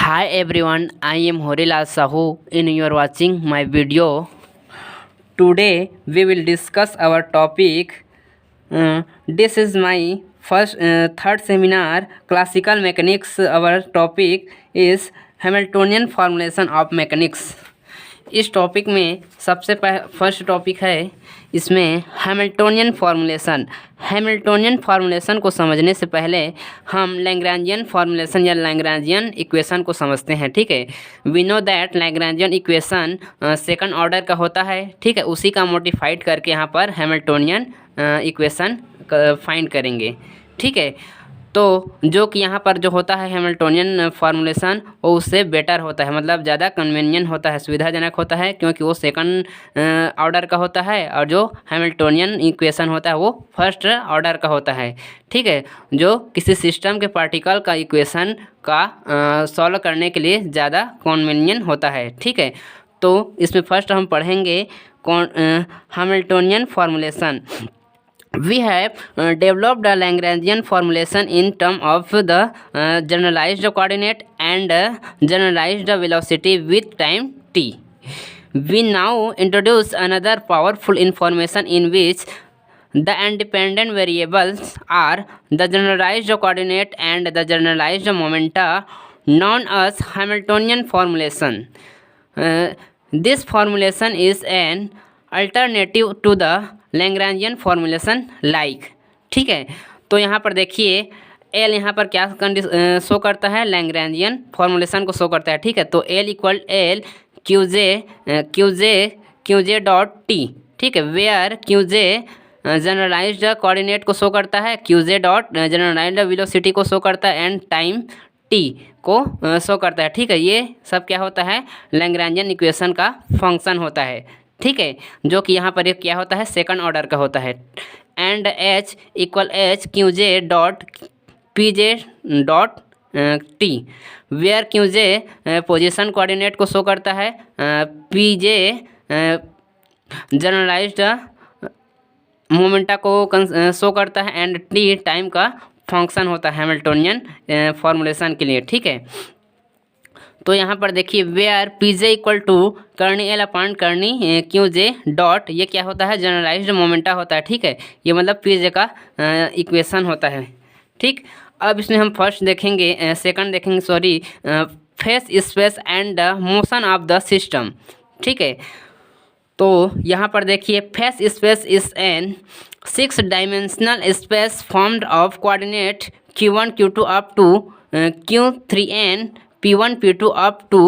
Hi everyone, I am Horilal Sahu and you are watching my video. Today we will discuss our topic. This is my third seminar, Classical Mechanics. Our topic is Hamiltonian Formulation of Mechanics. इस topic में सबसे first topic है इसमें Hamiltonian formulation को समझने से पहले हम लैग्रेंजियन फार्मूलेशन या लैग्रेंजियन इक्वेशन को समझते हैं। ठीक है, we know that Lagrangian equation second order का होता है। ठीक है, उसी का मॉडिफाइड करके यहाँ पर हैमिल्टोनियन इक्वेशन फाइंड करेंगे। ठीक है, तो जो कि यहाँ पर जो होता है हैमिल्टोनियन फार्मूलेशन वो उससे बेटर होता है, मतलब ज़्यादा कन्वीनियंट होता है, सुविधाजनक होता है, क्योंकि वो सेकंड ऑर्डर का होता है और जो हैमिल्टोनियन इक्वेशन होता है वो फर्स्ट ऑर्डर का होता है। ठीक है, जो किसी सिस्टम के पार्टिकल का इक्वेशन का सॉल्व करने के लिए ज़्यादा कन्वीनियंट होता है। ठीक है, तो इसमें फर्स्ट हम पढ़ेंगे Hamiltonian formulation. We have developed a Lagrangian formulation in terms of the generalized coordinate and generalized velocity with time t. We now introduce another powerful information in which the independent variables are the generalized coordinate and the generalized momenta, known as Hamiltonian formulation. This formulation is an alternative to the Lagrangian formulation like. ठीक है, तो यहाँ पर देखिए L यहाँ पर क्या show करता है, लैग्रेंजियन फार्मूलेशन को शो करता है। ठीक है, तो L equal L Q J dot T. ठीक है, where Q J generalized coordinate को शो करता है, Q J dot generalized velocity को शो करता है एंड टाइम टी को शो करता है। ठीक है, ये सब क्या होता है, लैग्रेंजियन इक्वेशन का फंक्शन होता है। ठीक है, जो कि यहाँ पर एक क्या होता है, सेकंड ऑर्डर का होता है। And H equal H Q J dot P J dot T, where Q J position coordinate को शो करता है, पी जे जनरलाइज्ड मोमेंटा को शो करता है एंड टी टाइम का फंक्शन होता है हैमिल्टोनियन फार्मूलेशन के लिए। ठीक है, तो यहाँ पर देखिए where P J equal to curly L upon curly Q J dot, ये क्या होता है, जनरलाइज्ड मोमेंटा होता है। ठीक है, ये मतलब पी जे का इक्वेशन होता है। ठीक, अब इसमें हम फर्स्ट देखेंगे, सेकंड देखेंगे sorry, phase space and the motion of the system. ठीक है, तो यहाँ पर देखिए phase space is an 6 dimensional space formed of coordinate q1 q2 up to q3n p1 p2 up to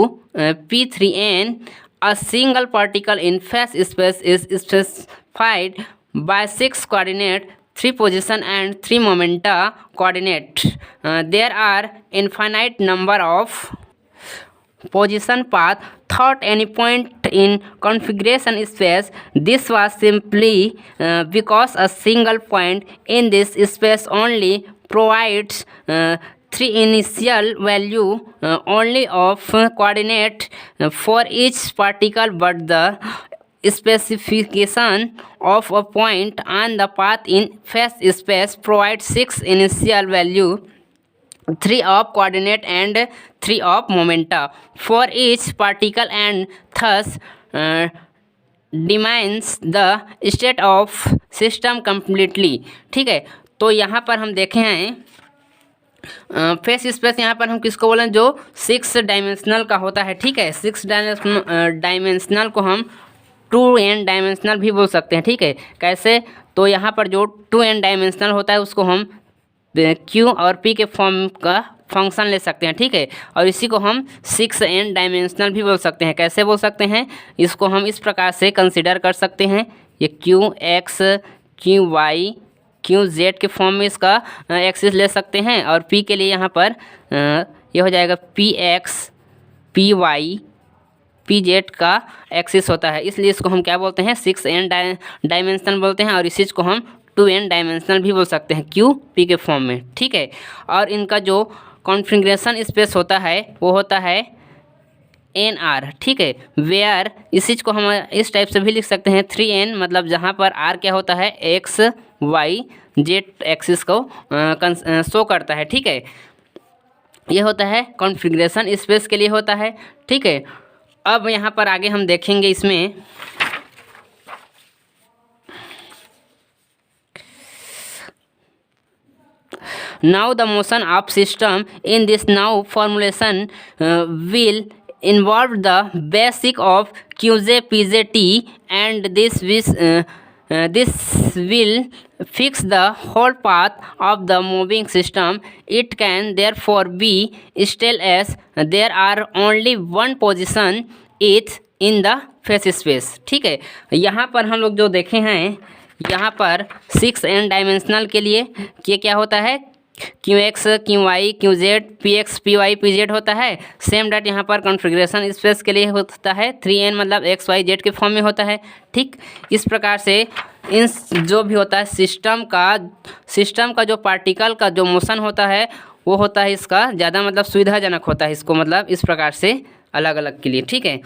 p3n. A single particle in phase space is specified by 6 coordinate, 3 position and 3 momenta coordinate. There are infinite number of position path thought any point in configuration space. This was simply because a single point in this space only provides 3 initial value only of coordinate for each particle, but the specification of a point on the path in phase space provides 6 initial value, 3 of coordinate and 3 of momenta for each particle, and thus determines the state of system completely. ठीक है, तो यहाँ पर हम देखे हैं face space, यहाँ पर हम किसको बोलें, जो 6 डायमेंशनल का होता है। ठीक है, 6 डायमेंशनल को हम 2n डायमेंशनल भी बोल सकते हैं। ठीक है, कैसे, तो यहाँ पर जो 2n डायमेंशनल होता है उसको हम q और p के फॉर्म का फंक्शन ले सकते हैं। ठीक है, और इसी को हम 6n डायमेंशनल भी बोल सकते हैं। कैसे बोल सकते हैं, इसको हम इस प्रकार से कंसिडर कर सकते हैं, ये q x q y Q Z के फॉर्म में इसका एक्सिस ले सकते हैं, और पी के लिए यहाँ पर ये हो जाएगा P X P Y P Z का एक्सिस होता है, इसलिए इसको हम क्या बोलते हैं, 6n डायमेंशनल बोलते हैं, और इसी को हम 2n डायमेंशनल भी बोल सकते हैं क्यू पी के फॉर्म में। ठीक है, और इनका जो कॉन्फ़िगरेशन स्पेस होता है वो होता है एन आर। ठीक है, वेयर इस चीज़ को हम इस टाइप से भी लिख सकते हैं 3n, मतलब जहाँ पर आर क्या होता है, एक्स वाई जेड एक्सिस को शो करता है। ठीक है, ये होता है कॉन्फ़िगरेशन स्पेस के लिए होता है, ठीक है। अब यहाँ पर आगे हम देखेंगे इसमें now the motion of system in this now formulation will involve the basic of qj pj t, and this will fix the whole path of the moving system. It can therefore be still as there are only one position each in the face space, ठीक है। यहाँ पर हम लोग जो देखे हैं, यहाँ पर 6n डायमेंशनल के लिए ये क्या होता है, Q X Q Y Q Z P X P Y P Z होता है। सेम डॉट यहाँ पर कॉन्फ़िगरेशन स्पेस के लिए होता है, 3n मतलब एक्स वाई जेड के फॉर्म में होता है, ठीक। इस प्रकार से इन जो भी होता है सिस्टम का जो पार्टिकल का जो मोशन होता है वो होता है इसका ज़्यादा मतलब सुविधाजनक होता है इसको, मतलब इस प्रकार से अलग अलग के लिए, ठीक है।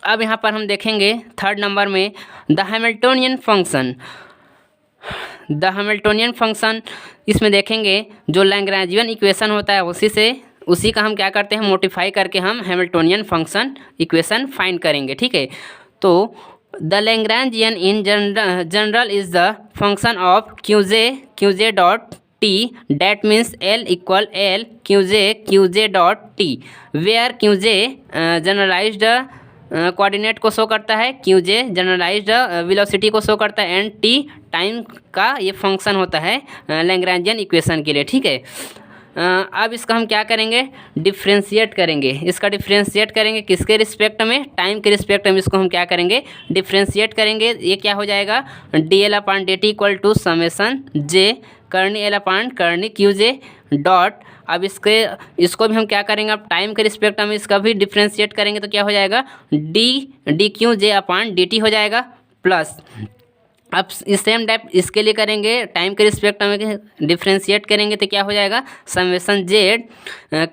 अब यहाँ पर हम देखेंगे 3rd नंबर में द हैमिल्टोनियन फंक्शन। इसमें देखेंगे जो लैग्रेंजियन इक्वेशन होता है उसी का हम क्या करते हैं, मोडिफाई करके हम हैमिल्टोनियन फंक्शन इक्वेशन फाइंड करेंगे, ठीक है। तो the Lagrangian in general is the function of Q J dot T, that means L equal L QJ dot T, where QJ generalized coordinate को शो करता है, QJ जनरलाइज्ड वेलोसिटी को show करता है, एंड T टाइम का ये function होता है लैग्रेंजियन इक्वेशन के लिए, ठीक है। अब इसका हम क्या करेंगे, डिफ्रेंशिएट करेंगे। इसका डिफ्रेंशिएट करेंगे किसके रिस्पेक्ट में, टाइम के रिस्पेक्ट में इसको हम क्या करेंगे, डिफ्रेंशिएट करेंगे। ये क्या हो जाएगा, dl/dt equal to summation j करनी l/करनी QJ डॉट। अब इसको भी हम क्या करेंगे, अब टाइम के रिस्पेक्ट में इसका भी डिफ्रेंशिएट करेंगे तो क्या हो जाएगा, dQj/dt हो जाएगा, प्लस अब इस सेम टाइप इसके लिए करेंगे, टाइम के रिस्पेक्ट में डिफ्रेंशिएट करेंगे तो क्या हो जाएगा, समेसन z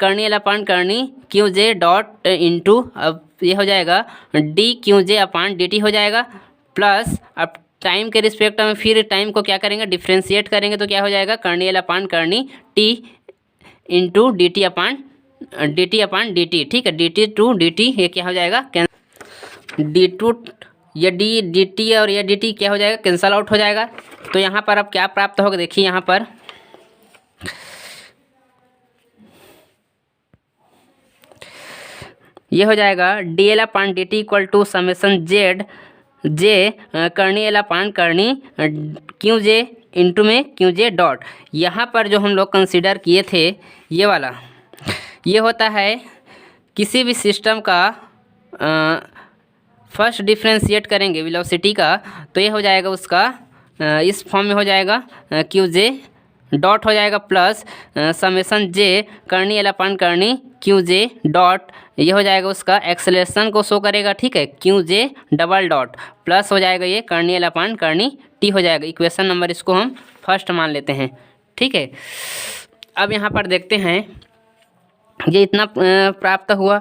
करनी l/करनी QJ डॉट इनटू, अब ये हो जाएगा dQj/dt हो जाएगा, प्लस अब टाइम के रिस्पेक्ट में फिर टाइम को क्या करेंगे, डिफ्रेंशिएट करेंगे तो क्या हो जाएगा, करनी l/करनी t इंटू dt/dt, ठीक है। dt टू dt ये क्या हो जाएगा, d2 ये dt और ये dt क्या हो जाएगा, कैंसल आउट हो जाएगा। तो यहाँ पर अब क्या प्राप्त होगा, देखिए यहाँ पर ये हो जाएगा dl/dt equal to summation j करनी l/करनी QJ इंटू में QJ डॉट। यहाँ पर जो हम लोग कंसीडर किए थे ये वाला, ये होता है किसी भी सिस्टम का फर्स्ट डिफ्रेंशिएट करेंगे वेलोसिटी का, तो ये हो जाएगा उसका इस फॉर्म में हो जाएगा, QJ डॉट हो जाएगा प्लस समेसन j करनी l/करनी QJ डॉट, ये हो जाएगा उसका एक्सेलरेशन को शो करेगा, ठीक है, QJ डबल डॉट प्लस हो जाएगा ये करनी l/करनी t हो जाएगा। इक्वेशन नंबर इसको हम फर्स्ट मान लेते हैं, ठीक है। अब यहाँ पर देखते हैं ये इतना प्राप्त हुआ।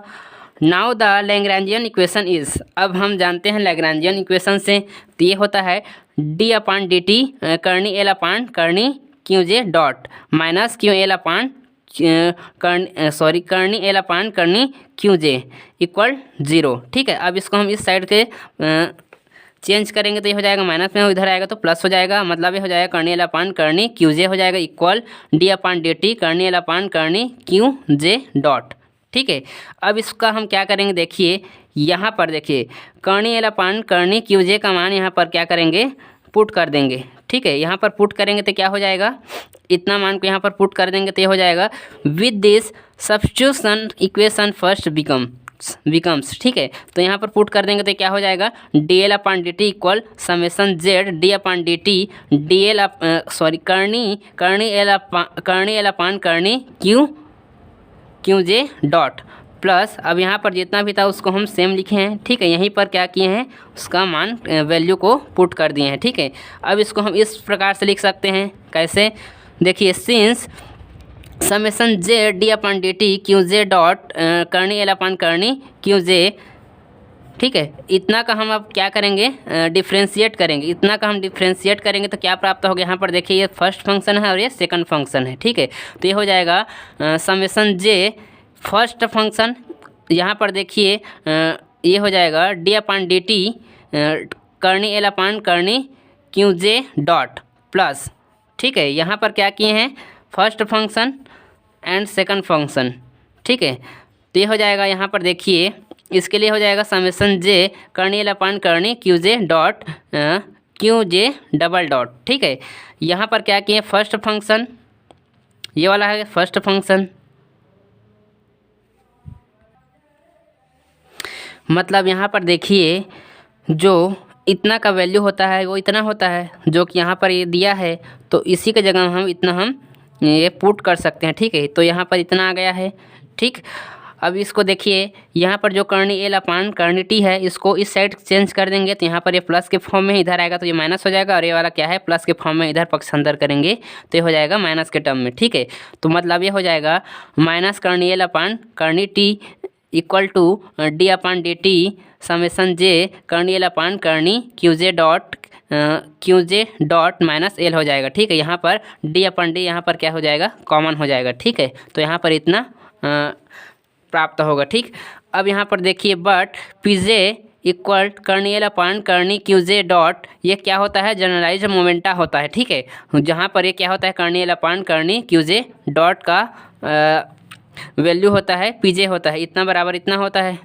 Now the Lagrangian equation is, अब हम जानते हैं लैग्रेंजियन इक्वेशन से, तो ये होता है d/dt करनी l/करनी QJ डॉट माइनस करनी l/करनी QJ इक्वल 0, ठीक है। अब इसको हम इस साइड के चेंज करेंगे तो ये हो जाएगा माइनस में, इधर आएगा तो प्लस हो जाएगा, मतलब ये हो जाएगा करनी l/करनी QJ हो जाएगा इक्वल d/dt करनी l/करनी QJ डॉट, ठीक है। अब इसका हम क्या करेंगे, देखिए यहाँ पर देखिए करनी l/करनी QJ का मान यहाँ पर क्या करेंगे, पुट कर देंगे, ठीक है। यहाँ पर पुट करेंगे तो क्या हो जाएगा, इतना मान को यहाँ पर पुट कर देंगे तो ये हो जाएगा with this substitution equation first becomes, ठीक है। तो यहाँ पर पुट कर देंगे तो क्या हो जाएगा, dl/dt equal summation z d/dt करनी l/करनी QJ डॉट प्लस, अब यहाँ पर जितना भी था उसको हम सेम लिखे हैं, ठीक है। यहीं पर क्या किए हैं, उसका मान वैल्यू को पुट कर दिए हैं, ठीक है। अब इसको हम इस प्रकार से लिख सकते हैं, कैसे, देखिए since summation j d/dt QJ dot करनी l/करनी QJ, ठीक है। इतना का हम अब क्या करेंगे, डिफ्रेंशिएट करेंगे। इतना का हम डिफ्रेंशिएट करेंगे तो क्या प्राप्त होगा, यहाँ पर देखिए ये फर्स्ट फंक्शन है और ये सेकंड फंक्शन है, ठीक है। तो ये हो जाएगा समेसन j फर्स्ट फंक्शन यहाँ पर देखिए ये हो जाएगा डी अपान डी टी करनी एल अपान करनी क्यू जे डॉट प्लस, ठीक है। यहाँ पर क्या किए हैं, first function and second function, ठीक है। तो ये हो जाएगा, यहाँ पर देखिए इसके लिए हो जाएगा समेसन जे करनी एल अपान करनी क्यू जे डॉट क्यू जे डबल डॉट, ठीक है। यहाँ पर क्या किए, फर्स्ट फंक्शन ये वाला है फर्स्ट फंक्शन, मतलब यहाँ पर देखिए जो इतना का वैल्यू होता है वो इतना होता है जो कि यहाँ पर ये दिया है, तो इसी के जगह हम इतना हम ये पुट कर सकते हैं, ठीक है। तो यहाँ पर इतना आ गया है, ठीक। अब इसको देखिए यहाँ पर जो करनी एल अपान करनी टी है इसको इस साइड चेंज कर देंगे तो यहाँ पर ये प्लस के फॉर्म में इधर आएगा तो ये माइनस हो जाएगा, और ये वाला क्या है प्लस के फॉर्म में इधर पक्षांतर करेंगे तो ये हो जाएगा माइनस के टर्म में, ठीक है। तो मतलब ये हो जाएगा माइनस करनी एल अपान करनी T equal to D upon D T summation J करनी एल अपान करनी Q J dot minus L हो जाएगा, ठीक है। यहाँ पर डी अपन डी यहाँ पर क्या हो जाएगा, कॉमन हो जाएगा, ठीक है। तो यहाँ पर इतना प्राप्त होगा, ठीक। अब यहाँ पर देखिए बट पी जे इक्वल करनी एल अपान करनी क्यू जे डॉट, ये क्या होता है, जनरलाइज मोमेंटा होता है, ठीक है। जहाँ पर ये क्या होता है करनी एल अपान करनी क्यू जे डॉट का वैल्यू होता है पी जे होता है, इतना बराबर इतना होता है,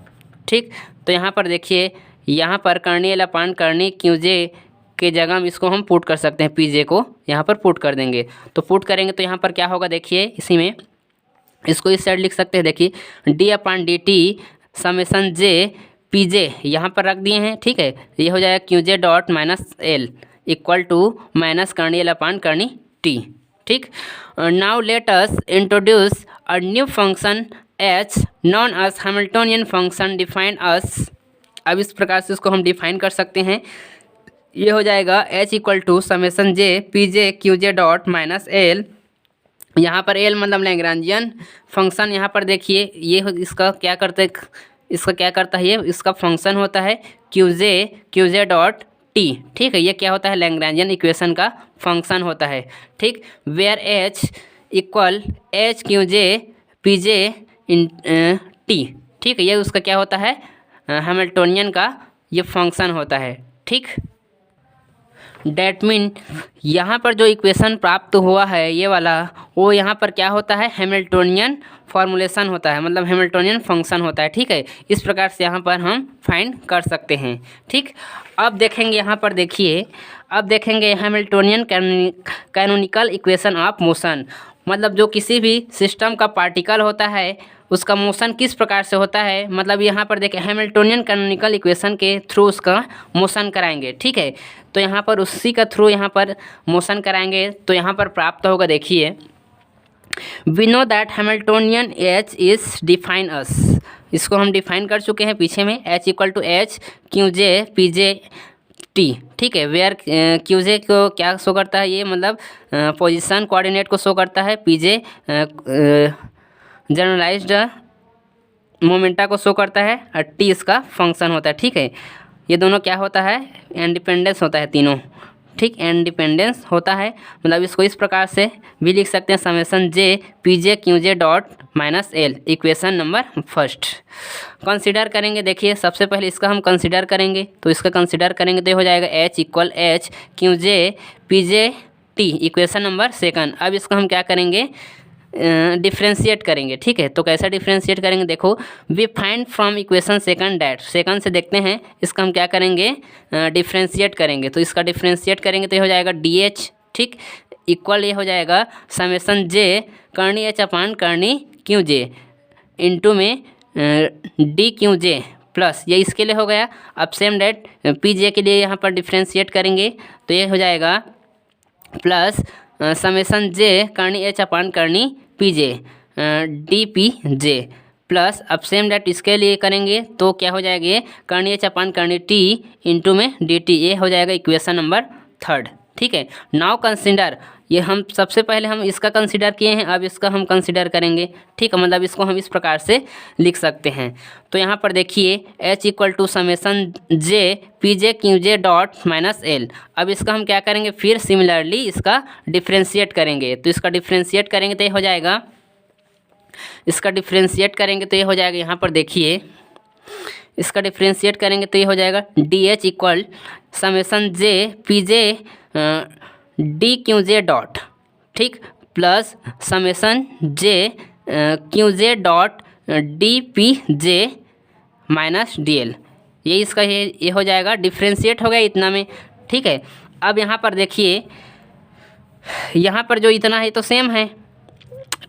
ठीक। तो यहाँ पर देखिए यहाँ पर करनी एल अपान करनी क्यू जे के जगह इसको हम पुट कर सकते हैं, पी जे को यहाँ पर पुट कर देंगे। तो पुट करेंगे तो यहाँ पर क्या होगा देखिए, इसी में इसको इस साइड लिख सकते हैं, देखिए D upon D T summation J P J यहाँ पर रख दिए हैं, ठीक है। ये हो जाएगा Q J dot minus L equal to minus करनी एल अपान करनी टी, ठीक। Now let us introduce a new function H known as Hamiltonian function define as. अब इस प्रकार से इसको हम डिफाइन कर सकते हैं, ये हो जाएगा H equal to summation J P J Q J dot minus L, यहाँ पर एल मतलब लैग्रांजियन फंक्शन, यहाँ पर देखिए ये इसका क्या करता है ये इसका फंक्शन होता है क्यू जे डॉट टी, ठीक है। ये क्या होता है, लैग्रांजियन इक्वेशन का फंक्शन होता है, ठीक। Where H equal H Q J P J in T, ठीक है। ये उसका क्या होता है, हैमिल्टोनियन का ये फंक्शन होता है, ठीक। डैट मीन यहाँ पर जो इक्वेशन प्राप्त हुआ है ये वाला, वो यहाँ पर क्या होता है, हैमिल्टोनियन फॉर्मूलेशन होता है, मतलब हैमिल्टोनियन फंक्शन होता है, ठीक है। इस प्रकार से यहाँ पर हम फाइंड कर सकते हैं, ठीक। अब देखेंगे यहाँ पर देखिए, अब देखेंगे Hamiltonian canonical equation of motion, मतलब जो किसी भी सिस्टम का पार्टिकल होता है उसका मोशन किस प्रकार से होता है, मतलब यहाँ पर देखिए हैमिल्टोनियन कैनोनिकल इक्वेशन के थ्रू उसका मोशन कराएंगे, ठीक है। तो यहाँ पर उसी का थ्रू यहाँ पर मोशन कराएंगे तो यहाँ पर प्राप्त होगा, देखिए we know that Hamiltonian H is define as, इसको हम डिफाइन कर चुके हैं पीछे में, H equal to H Q J P J T, ठीक है। वेयर क्यू जे को क्या शो करता है, ये मतलब पोजीशन कोऑर्डिनेट को शो करता है, पी जे जनरलाइज्ड मोमेंटा को शो करता है, और टी इसका फंक्शन होता है, ठीक है। ये दोनों क्या होता है, इंडिपेंडेंस होता है तीनों, ठीक, इंडिपेंडेंस होता है। मतलब इसको इस प्रकार से भी लिख सकते हैं, summation J P J Q J dot minus L, equation number first. Consider करेंगे, देखिए सबसे पहले इसका हम कंसीडर करेंगे, तो इसका कंसीडर करेंगे तो ये हो जाएगा H equal H Q J P J T, equation number second. अब इसका हम क्या करेंगे, डिफ्रेंशिएट करेंगे, ठीक है। तो कैसा डिफ्रेंशिएट करेंगे, देखो we find from equation second that, second से देखते हैं इसका हम क्या करेंगे, डिफ्रेंशिएट करेंगे। तो इसका डिफ्रेंशिएट करेंगे तो ये हो जाएगा डी एच, ठीक, इक्वल ये हो जाएगा समेसन जे करनी एच अपान करनी क्यू जे इंटू में डी क्यू जे प्लस, ये इसके लिए हो गया। अब सेम डेट पी जे के लिए यहाँ पर डिफ्रेंशिएट करेंगे तो ये हो जाएगा प्लस समेसन जे करनी एच अपान करनी पी जे डी पी जे प्लस, अब सेम डेट इसके लिए करेंगे तो क्या हो जाएगा, ये करनी एच अपान करनी टी इंटू में डी टी, ये हो जाएगा इक्वेशन नंबर थर्ड, ठीक है। नाउ कंसिडर, ये हम सबसे पहले हम इसका कंसिडर किए हैं, अब इसका हम कंसिडर करेंगे, ठीक है। मतलब इसको हम इस प्रकार से लिख सकते हैं। तो यहाँ पर देखिए H equal to summation J P J Q J dot minus L. अब इसका हम क्या करेंगे, फिर सिमिलरली इसका डिफ्रेंशिएट करेंगे। तो इसका डिफ्रेंशिएट करेंगे तो ये हो जाएगा इसका डिफ्रेंशिएट करेंगे तो ये हो जाएगा, यहाँ पर देखिए इसका डिफ्रेंशिएट करेंगे तो ये हो जाएगा D H equal summation J P J D Q J dot, ठीक, plus summation J Q J dot D P J minus D L. ये इसका ये हो जाएगा, डिफ्रेंशिएट हो गया इतना में, ठीक है। अब यहाँ पर देखिए, यहाँ पर जो इतना है तो सेम है,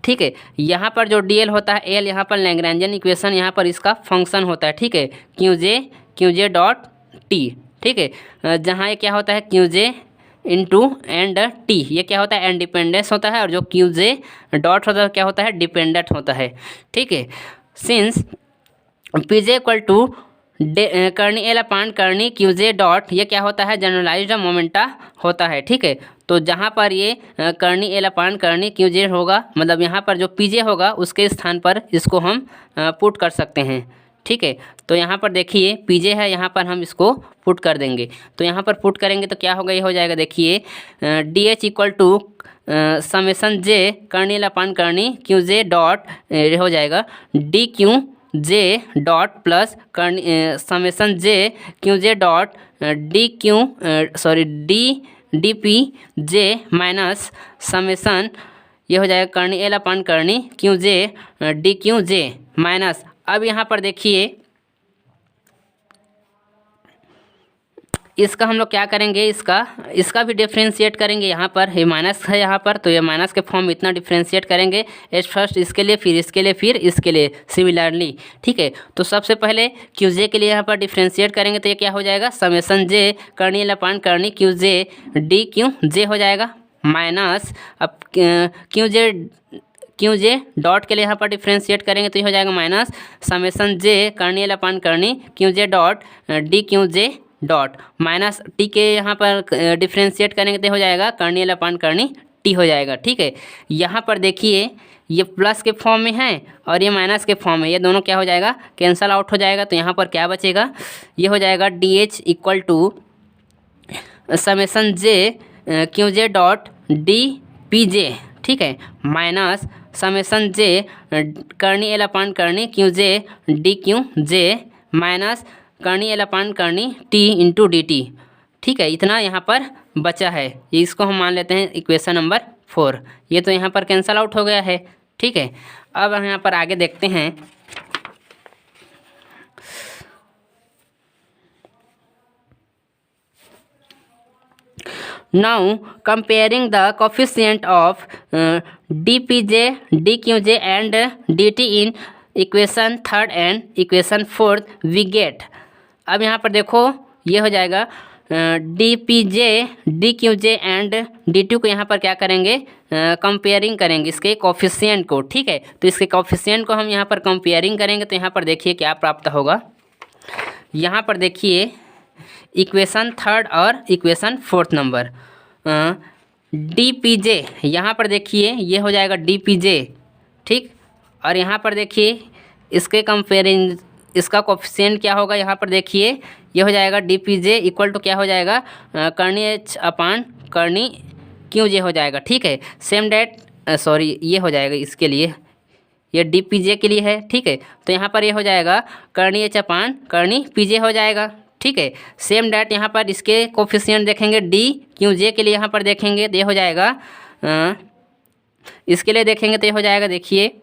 ठीक है। यहाँ पर जो डी एल होता है एल, यहाँ पर लैग्रैंजियन इक्वेशन, यहाँ पर इसका फंक्शन होता है, ठीक है, क्यू जे डॉट टी, ठीक है। जहाँ ये क्या होता है Q J into and T, ये क्या होता है इंडिपेंडेंस होता है, और जो क्यू जे डॉट होता है क्या होता है डिपेंडेंट होता है, ठीक है। Since P J equal to curly L upon करनी क्यू जे डॉट, ये क्या होता है जनरलाइज्ड मोमेंटा होता है, ठीक है। तो जहाँ पर ये करनी एल अपान करनी क्यू जे होगा, मतलब यहाँ पर जो पी जे होगा उसके स्थान पर इसको हम पुट कर सकते हैं, ठीक है। तो यहाँ पर देखिए पी जे है, यहाँ पर हम इसको पुट कर देंगे, तो यहाँ पर पुट करेंगे तो क्या होगा, ये हो जाएगा देखिए D H equal to summation J करनी एल अपान करनी क्यू जे डॉट हो जाएगा D Q J dot plus summation J Q J dot D Q D P J minus summation, ये हो जाएगा करनी एल अपान करनी Q J D Q J minus. अब यहाँ पर देखिए इसका हम लोग क्या करेंगे, इसका भी डिफ्रेंशिएट करेंगे। यहाँ पर ये माइनस है, यहाँ पर तो ये माइनस के फॉर्म में इतना डिफ्रेंशिएट करेंगे, एच फर्स्ट इसके लिए, फिर इसके लिए, फिर इसके लिए सिमिलरली, ठीक है। तो सबसे पहले क्यू जे के लिए यहाँ पर डिफ्रेंशिएट करेंगे तो ये क्या हो जाएगा समेसन जे करनी एल अपान करनी क्यू जे डी क्यू जे हो जाएगा माइनस, अब क्यू जे डॉट के लिए यहाँ पर डिफ्रेंशिएट करेंगे तो ये हो जाएगा माइनस समेसन जे करनी एल अपान करनी Q J dot D Q J dot minus T के यहाँ पर डिफ्रेंशिएट करेंगे तो हो जाएगा करनी एल अपान करनी टी हो जाएगा, ठीक है। यहाँ पर देखिए ये प्लस के फॉर्म में है और ये माइनस के फॉर्म में, ये दोनों क्या हो जाएगा कैंसल आउट हो जाएगा, तो यहाँ पर क्या बचेगा, ये हो जाएगा D H equal to summation J Q J dot D P J, ठीक है, माइनस समेसन जे करनी एल अपान करनी Q J D Q J minus करनी एल अपान करनी टी इंटू डी टी, ठीक है। इतना यहाँ पर बचा है, ये इसको हम मान लेते हैं इक्वेशन नंबर 4। ये तो यहाँ पर कैंसल आउट हो गया है, ठीक है। अब हम यहाँ पर आगे देखते हैं, now comparing the coefficient of D P J D Q J and D T in equation 3 and equation 4 we get. अब यहाँ पर देखो ये हो जाएगा D P J D Q J and D T को यहाँ पर क्या करेंगे कंपेयरिंग करेंगे इसके कोफिशिएंट को, ठीक है। तो इसके कोफिशिएंट को हम यहाँ पर कंपेयरिंग करेंगे तो यहाँ पर देखिए क्या प्राप्त होगा। यहाँ पर देखिए इक्वेशन 3 और equation 4 number D P J, यहाँ पर देखिए ये हो जाएगा डी पी जे, ठीक। और यहाँ पर देखिए इसके कंपेयरिंग इसका कोफिशिएंट क्या होगा, यहाँ पर देखिए ये हो जाएगा D P J equal to क्या हो जाएगा करनी एच अपान करनी क्यू जे हो जाएगा, ठीक है। सेम डेट सॉरी ये हो जाएगा इसके लिए, ये डी पी जे के लिए है, ठीक है। तो यहाँ पर ये हो जाएगा करनी एच अपान करनी पी जे हो जाएगा, ठीक है। सेम डेट यहाँ पर इसके कोफिशिएंट देखेंगे डी क्यू जे के लिए, यहाँ पर देखेंगे तो ये हो जाएगा इसके लिए देखेंगे तो ये हो जाएगा देखिए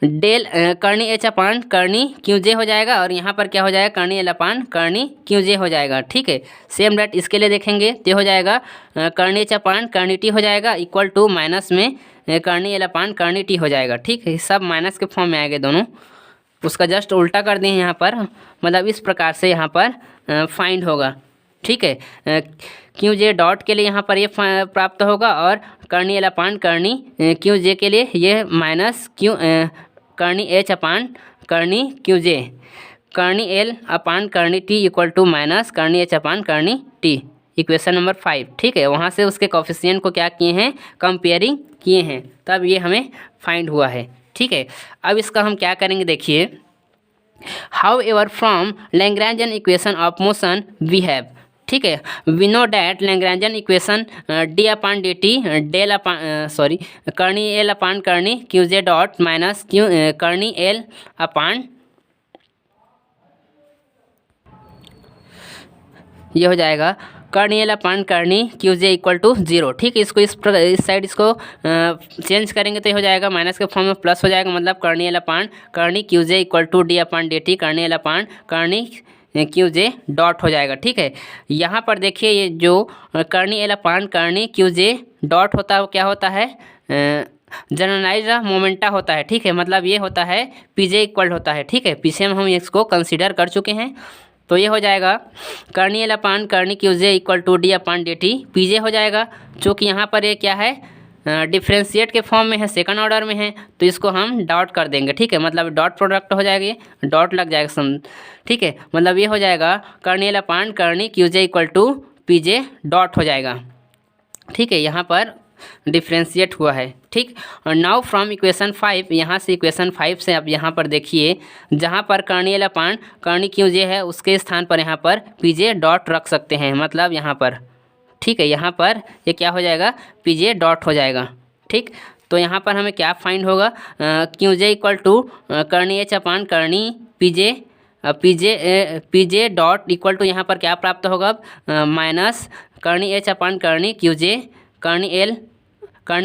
डेल करनी एच अपान करनी क्यू जे हो जाएगा, और यहाँ पर क्या हो जाएगा करनी एल अपान करनी क्यू जे हो जाएगा, ठीक है। सेम डेट इसके लिए देखेंगे तो हो जाएगा करनी एच अपान करनी टी हो जाएगा इक्वल टू माइनस में करनी एल अपान करनी टी हो जाएगा, ठीक है। सब माइनस के फॉर्म में आएंगे दोनों, उसका जस्ट उल्टा कर दें यहाँ पर, मतलब इस प्रकार से यहाँ पर फाइंड होगा, ठीक है। क्यू जे डॉट के लिए यहाँ पर ये प्राप्त होगा और करनी एल अपान करनी क्यू जे के लिए ये माइनस क्यू करनी एच अपान करनी क्यू जे करनी एल अपान करनी टी इक्वल टू माइनस करनी एच अपान करनी टी, इक्वेशन नंबर 5, ठीक है। वहाँ से उसके कोफिशिएंट को क्या किए हैं कंपेयरिंग किए हैं, तब ये हमें फाइंड हुआ है, ठीक है। अब इसका हम क्या करेंगे देखिए, however from Lagrangian equation of motion we have, ठीक है। We know that Lagrangian equation D upon D T del upon कर्नी एल अपान कर्नी Q J dot minus Q कर्नी एल अपान, ये हो जाएगा कर्नी L upon Karni Q J equal to 0। ठीक है, इसको इस साइड इसको चेंज करेंगे तो ये हो जाएगा माइनस के फॉर्म में प्लस हो जाएगा, मतलब curly L upon Karni Q J equal to D upon D T curly L upon Karni Q J dot हो जाएगा। ठीक है, यहाँ पर देखिए ये जो कर्नी एल अपान कर्नी क्यू जे डॉट होता है वो क्या होता है, जनरलाइज मोमेंटा होता है। ठीक है, मतलब ये होता है पी जे इक्वल होता है। ठीक है, पीछे में हम इसको कंसिडर कर चुके हैं, तो ये हो जाएगा कर्नी L upon Karni Q J equal to D upon D T P J हो जाएगा। चूँकि यहाँ पर ये क्या है, डिफ्रेंशिएट के फॉर्म में है, सेकंड ऑर्डर में है, तो इसको हम डॉट कर देंगे। ठीक है, मतलब डॉट प्रोडक्ट हो जाएगी, डॉट लग जाएगा सम। ठीक है, मतलब ये हो जाएगा कर्नी L upon Karni Q J equal to P J dot हो जाएगा। ठीक है, यहाँ पर डिफ्रेंशिएट हुआ है। ठीक, और नाउ फ्रॉम इक्वेशन 5, यहाँ से इक्वेशन 5 से अब यहाँ पर देखिए जहाँ पर कर्नी एल अपान कर्नी क्यू जे है उसके स्थान पर यहाँ पर पी जे डॉट रख सकते हैं, मतलब यहाँ पर। ठीक है, यहाँ पर ये क्या हो जाएगा, पी जे डॉट हो जाएगा। ठीक, तो यहाँ पर हमें क्या फाइंड होगा, Q J equal to curly H upon curly P J dot equal to यहाँ पर क्या प्राप्त होगा, minus curly H upon Karni Q J curly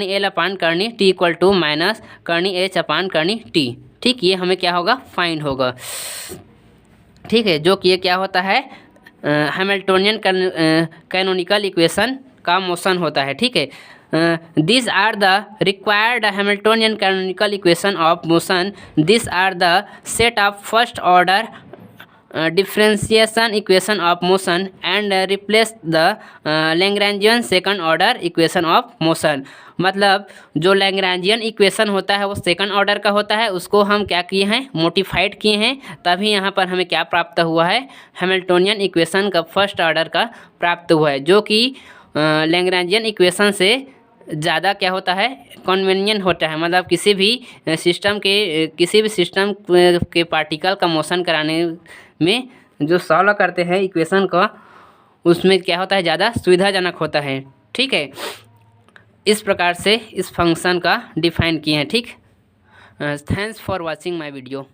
L upon curly T equal to minus curly H upon curly T. ठीक, ये हमें क्या होगा, फाइंड होगा। ठीक है, जो कि ये क्या होता है, हैमिल्टोनियन कैनोनिकल इक्वेशन का मोशन होता है। ठीक है, this are the required Hamiltonian canonical equation of motion, this are the set of first order differentiation equation of motion and replace the Lagrangian second order equation of motion. मतलब जो Lagrangian equation होता है वो second order का होता है, उसको हम क्या किए हैं, मोडिफाइड किए हैं, तभी यहाँ पर हमें क्या प्राप्त हुआ है, हैमिल्टोनियन इक्वेशन का फर्स्ट ऑर्डर का प्राप्त हुआ है, जो कि लैग्रेंजियन इक्वेशन से ज़्यादा क्या होता है, कन्वीनियंट होता है। मतलब किसी भी सिस्टम के पार्टिकल का मोशन कराने में जो सॉल्व करते हैं इक्वेशन का, उसमें क्या होता है, ज़्यादा सुविधाजनक होता है। ठीक है, इस प्रकार से इस फंक्शन का डिफाइन किए हैं। ठीक, thanks for watching my video.